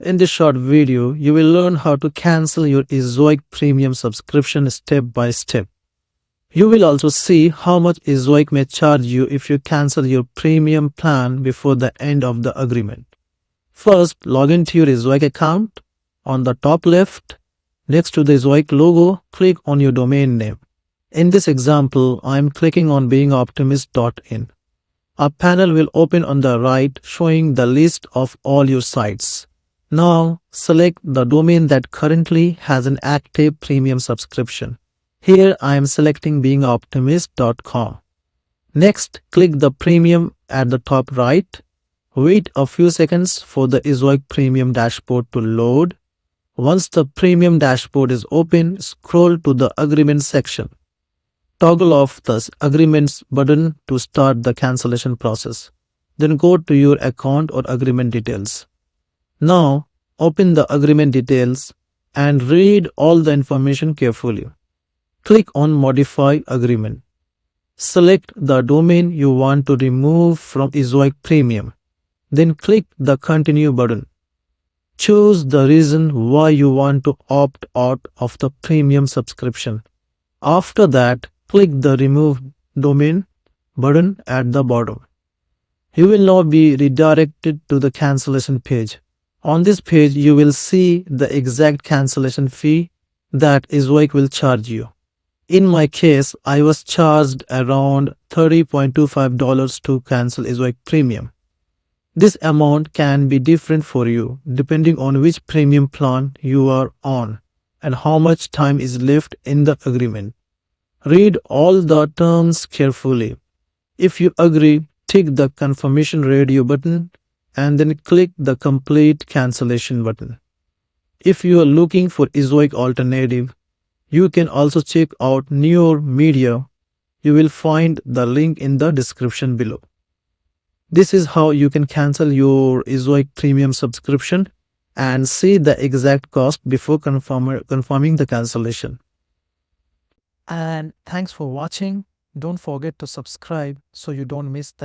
In this short video, you will learn how to cancel your Ezoic Premium subscription step by step. You will also see how much Ezoic may charge you if you cancel your premium plan before the end of the agreement. First, log into your Ezoic account. On the top left, next to the Ezoic logo, click on your domain name. In this example, I am clicking on beingoptimist.in. A panel will open on the right showing the list of all your sites. Now, select the domain that currently has an active premium subscription. Here I am selecting beingoptimist.com. Next, click the premium at the top right. Wait a few seconds for the Ezoic Premium dashboard to load. Once the premium dashboard is open, scroll to the agreement section. Toggle off the agreements button to start the cancellation process. Then go to your account or agreement details. Now, open the agreement details and read all the information carefully. Click on Modify Agreement. Select the domain you want to remove from Ezoic Premium. Then click the Continue button. Choose the reason why you want to opt out of the premium subscription. After that, click the Remove Domain button at the bottom. You will now be redirected to the cancellation page. On this page, you will see the exact cancellation fee that Ezoic will charge you. In my case, I was charged around $30.25 to cancel Ezoic Premium. This amount can be different for you depending on which premium plan you are on and how much time is left in the agreement. Read all the terms carefully. If you agree, tick the confirmation radio button and then click the complete cancellation button. If you are looking for Ezoic alternative, you can also check out Newor Media. You will find the link in the description below. This is how you can cancel your Ezoic Premium subscription and see the exact cost before confirming the cancellation. And thanks for watching. Don't forget to subscribe so you don't miss the